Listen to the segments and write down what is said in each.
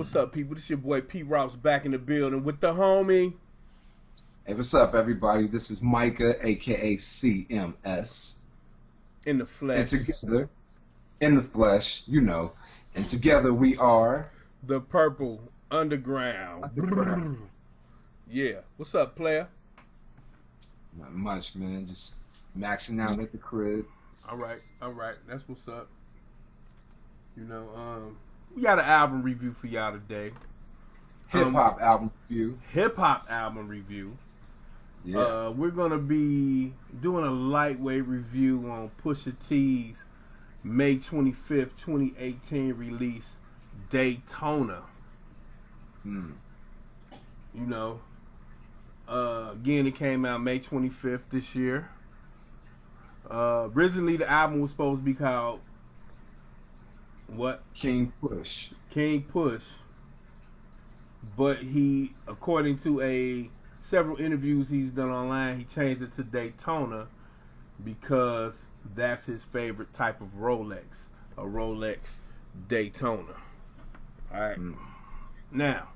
What's up, people? This your boy P. Ross back in the building with the homie. Hey, what's up, everybody? This is Micah, aka CMS, In the and flesh. together, in the flesh, and together we are The Purple Underground. Underground. Yeah. What's up, player? Not much, man. Just maxing out at the crib. All right. That's what's up. We got an album review for y'all today. Hip hop album review. Hip hop album review. Yeah. We're gonna be doing a lightweight review on Pusha T's May 25th, 2018 release, Daytona. Again, it came out May 25th this year. Originally, the album was supposed to be called what? King Push. King Push. But he, according to several interviews he's done online, he changed it to Daytona because that's his favorite type of Rolex, a Rolex Daytona. All right. Now,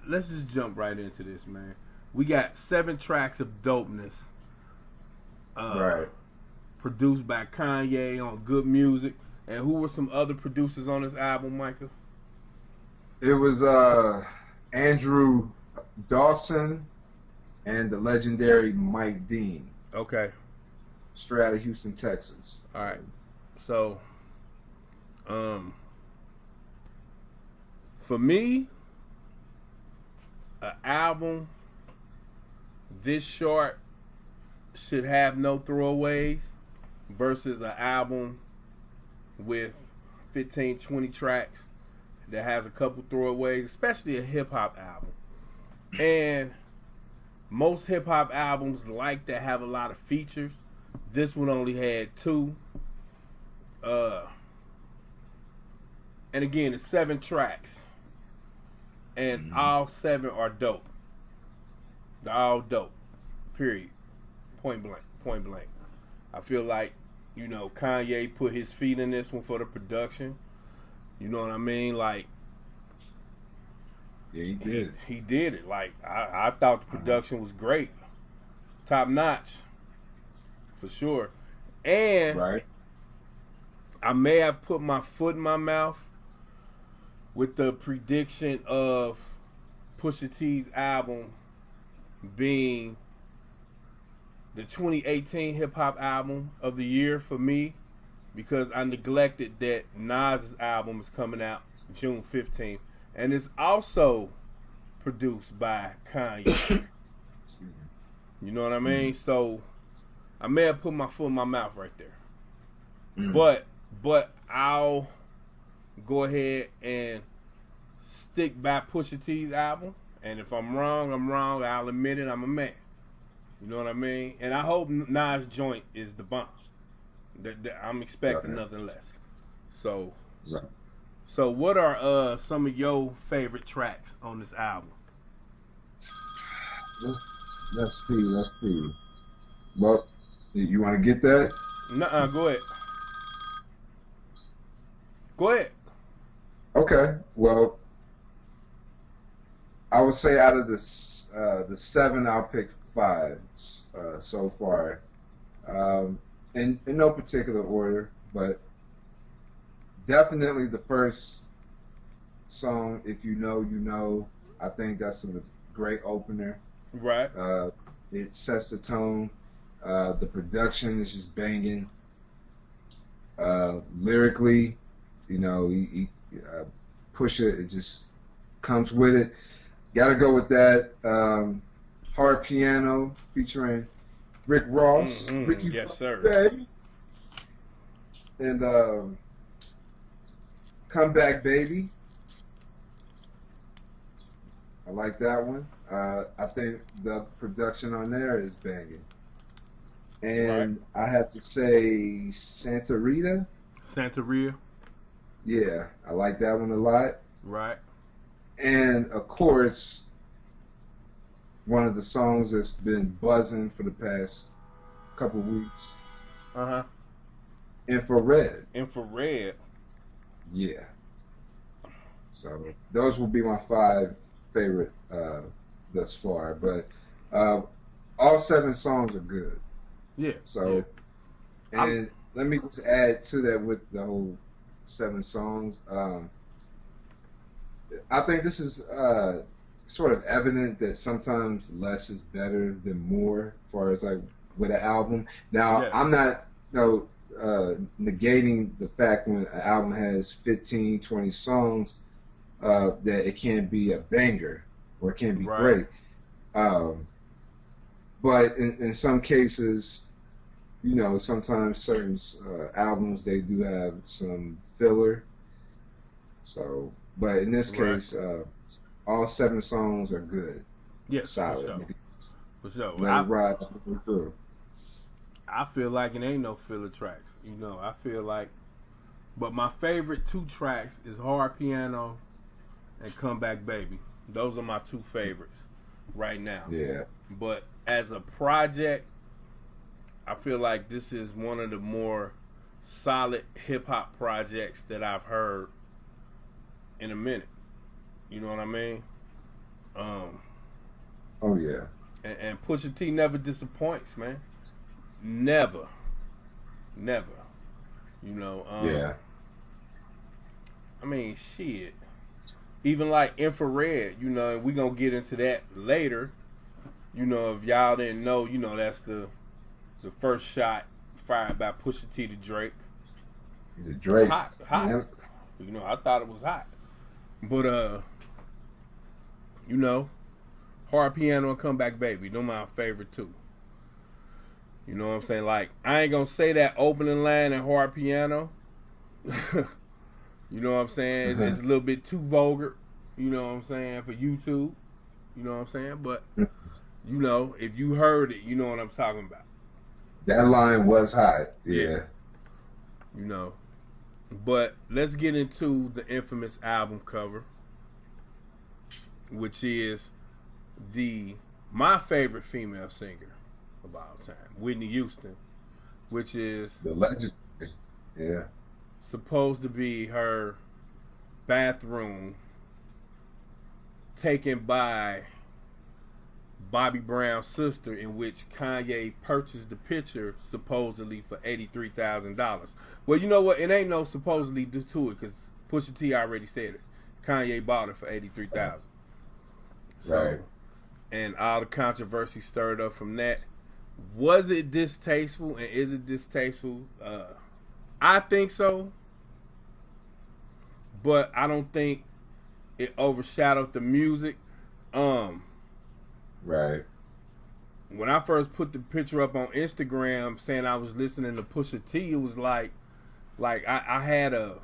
let's just jump right into this, man. We got 7 tracks of dopeness. Right. Produced by Kanye on Good Music. And who were some other producers on this album, Michael? It was Andrew Dawson and the legendary Mike Dean. Okay. Straight out of Houston, Texas. All right. So, for me, an album this short should have no throwaways versus an album with 15, 20 tracks that has a couple throwaways, especially a hip-hop album. And most hip-hop albums like to have a lot of features. This one only had 2. And again, it's 7 tracks. And all 7 are dope. They're all dope. Period. Point blank. I feel like, Kanye put his feet in this one for the production. You know what I mean? Like, yeah, he did. He did it. Like, I thought the production was great. Top notch. For sure. And Right. I may have put my foot in my mouth with the prediction of Pusha T's album being the 2018 hip-hop album of the year for me, because I neglected that Nas's album is coming out June 15th. And it's also produced by Kanye. You know what I mean? So I may have put my foot in my mouth right there. But I'll go ahead and stick by Pusha T's album. And if I'm wrong, I'm wrong. I'll admit it. I'm a man. You know what I mean? And I hope Nas' joint is the bomb. I'm expecting nothing less. So, so what are some of your favorite tracks on this album? Let's see. Well, you want to get that? Nuh-uh, go ahead. Okay. Well, I would say out of the 7, I'll pick 5 so far, in no particular order, but definitely the first song, If You Know, You Know. I think that's a great opener. Right. It sets the tone. The production is just banging. Lyrically, he Pusha, it just comes with it. Gotta go with that. Hard Piano featuring Rick Ross. Ricky yes, sir. Baby. And Come Back Baby. I like that one. I think the production on there is banging. And I have to say Santa Rita. Yeah, I like that one a lot. Right. And of course, one of the songs that's been buzzing for the past couple weeks. Infrared. Infrared. Yeah. So those will be my 5 favorite thus far. But all 7 songs are good. Yeah. So, Yeah. and let me just add to that with the whole 7 songs. I think this is sort of evident that sometimes less is better than more, as far as like with an album. Now, Yes. I'm not, negating the fact when an album has 15, 20 songs that it can't be a banger or it can't be Right. great. But in some cases, sometimes certain albums they do have some filler. So, but in this Right. case, all 7 songs are good, Yes, solid. For sure. Let it ride through. I feel like it ain't no filler tracks. I feel like, but my favorite 2 tracks is Hard Piano and Come Back Baby. Those are my 2 favorites right now. Yeah. But as a project, I feel like this is one of the more solid hip hop projects that I've heard in a minute. You know what I mean? Oh yeah. And Pusha T never disappoints, man. Never. Yeah. I mean, shit. Even like Infrared, and we gonna get into that later. If y'all didn't know, that's the first shot fired by Pusha T to Drake. The Drake. Hot. Yeah. I thought it was hot. But Hard Piano and Come Back Baby, they're my favorite 2. You know what I'm saying? Like, I ain't gonna say that opening line in Hard Piano. You know what I'm saying? It's a little bit too vulgar, you know what I'm saying, for YouTube. You know what I'm saying? But, if you heard it, you know what I'm talking about. That line was hot. Yeah. But let's get into the infamous album cover, which is my favorite female singer of all time, Whitney Houston, which is The legend. Yeah. supposed to be her bathroom taken by Bobby Brown's sister, in which Kanye purchased the picture supposedly for $83,000. Well, you know what? It ain't no supposedly due to it, because Pusha T already said it. Kanye bought it for $83,000. So, Right. and all the controversy stirred up from that. Was it distasteful, and is it distasteful? I think so, but I don't think it overshadowed the music. Right. When I first put the picture up on Instagram saying I was listening to Pusha T, it was like I had a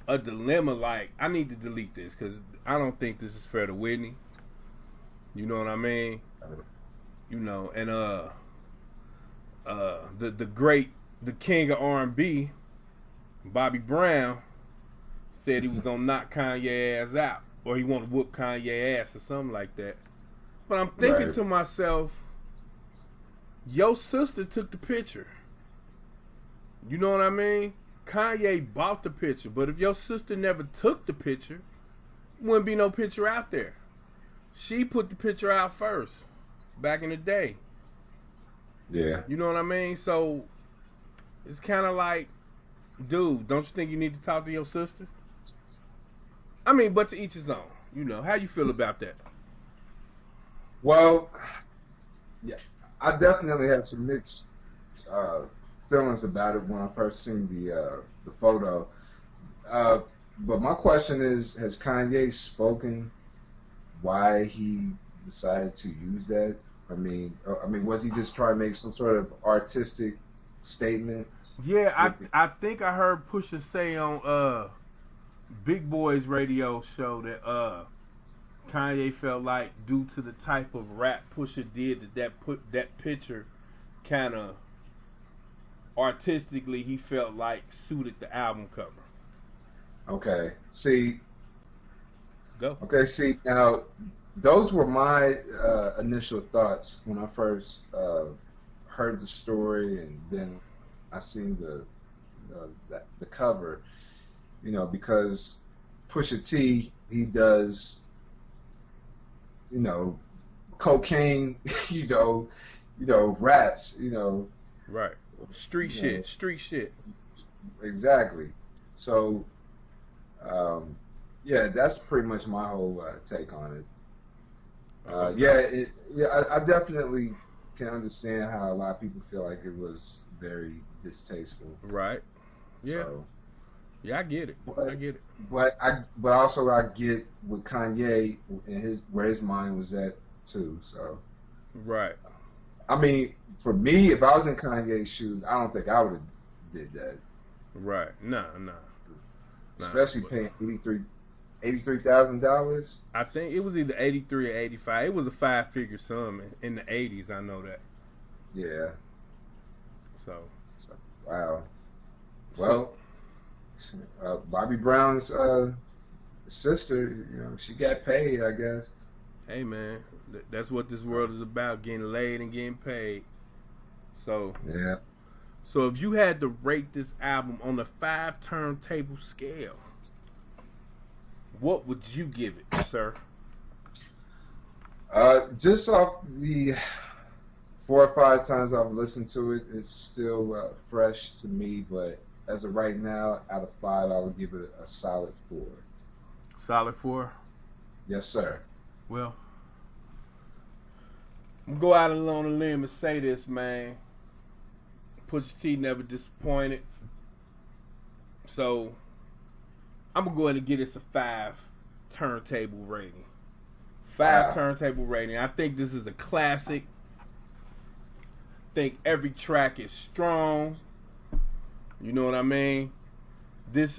dilemma. Like, I need to delete this because I don't think this is fair to Whitney. You know what I mean? And the king of R&B, Bobby Brown, said he was gonna knock Kanye ass out, or he want to whoop Kanye ass or something like that. But I'm thinking to myself, your sister took the picture. You know what I mean? Kanye bought the picture, but if your sister never took the picture, wouldn't be no picture out there. She put the picture out first, back in the day. Yeah. You know what I mean? So it's kind of like, dude, don't you think you need to talk to your sister? I mean, but to each his own. How you feel about that? Well, yeah, I definitely had some mixed feelings about it when I first seen the photo. But my question is, has Kanye spoken why he decided to use that? I mean, was he just trying to make some sort of artistic statement? Yeah, I think I heard Pusha say on Big Boy's radio show that Kanye felt like, due to the type of rap Pusha did, that picture kind of artistically, he felt like suited the album cover. Okay. See. Go. Okay. See, now those were my initial thoughts when I first heard the story, and then I seen the cover. Because Pusha T, he does, cocaine, raps, Right. Street you know, shit. Street shit. exactly. So, yeah, that's pretty much my whole take on it. Okay. I definitely can understand how a lot of people feel like it was very distasteful. Right. Yeah. So, Yeah, I get it. but I get it. but also I get with Kanye and where his mind was at too. So, Right. I mean, for me, if I was in Kanye's shoes, I don't think I would have did that. Right. Nah. Especially But paying $83,000. I think it was either 83 or 85. It was a 5-figure sum in the 80s. I know that. Yeah. So. So, wow. So. Well, Bobby Brown's sister, she got paid, I guess. Hey man, that's what this world is about: getting laid and getting paid. So. Yeah. So if you had to rate this album on a 5 turntable scale, what would you give it, sir? Just off the 4 or 5 times I've listened to it, it's still fresh to me. But as of right now, out of 5, I would give it a solid 4. Solid 4. Yes, sir. Well, I'm gonna go out on a limb and say this, man. Pusha T never disappointed. So I'm gonna go ahead and get this a 5 turntable rating. 5 Wow. turntable rating. I think this is a classic. I think every track is strong. You know what I mean?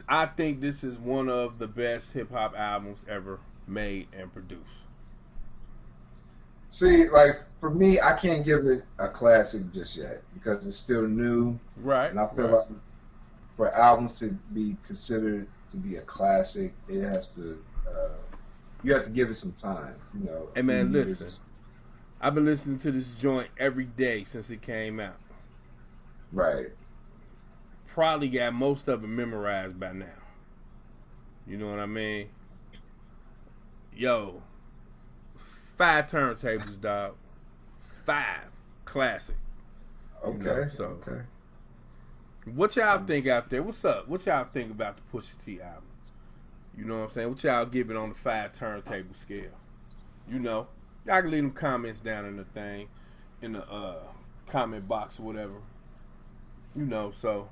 I think this is one of the best hip hop albums ever made and produced. See, like for me, I can't give it a classic just yet because it's still new, Right. and I feel like for albums to be considered to be a classic, it has to. You have to give it some time. Hey man, listen. I've been listening to this joint every day since it came out. Right. Probably got most of it memorized by now. You know what I mean? Yo, 5 turntables, dog. 5 classic. Okay. So, okay. what y'all think out there? What's up? What y'all think about the Pusha T album? You know what I'm saying? What y'all give it on the 5 turntable scale? Y'all can leave them comments down in the thing, in the comment box or whatever. So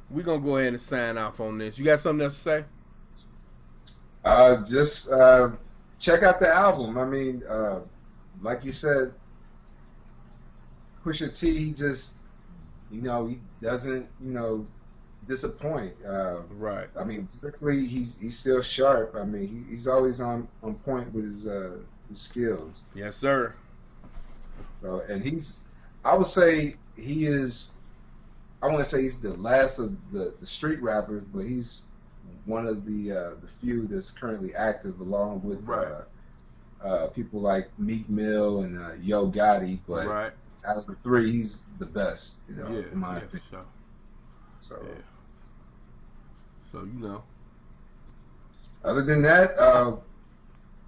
we're gonna go ahead and sign off on this. You got something else to say? Just check out the album. I mean, like you said, Pusha T, he just, he doesn't, disappoint. Right. I mean, physically, he's still sharp. I mean, he's always on point with his skills. Yes, sir. So, and I would say he is. I want to say he's the last of the street rappers, but he's one of the few that's currently active, along with people like Meek Mill and Yo Gotti. But out of the 3, he's the best, in my opinion. For sure. So, yeah. So other than that,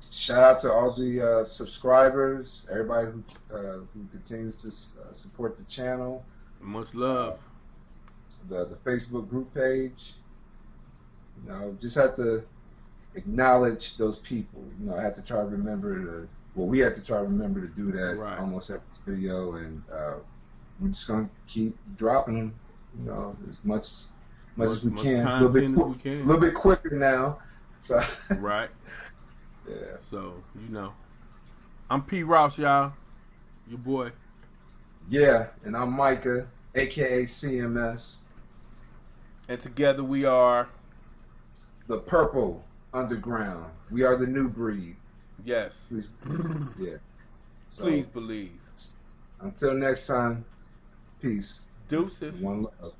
shout out to all the subscribers, everybody who continues to support the channel. Much love. The Facebook group page. Just have to acknowledge those people. I have to try to remember we have to try to remember to do that almost every video, and we're just gonna keep dropping them, as much as we can. A little bit quicker now. So Right. Yeah. So I'm P. Ross, y'all. Your boy. Yeah, and I'm Micah, aka CMS. And together we are the Purple Underground. We are the new breed. Yes. Please, yeah. So, please believe. Until next time, peace. Deuces. One love.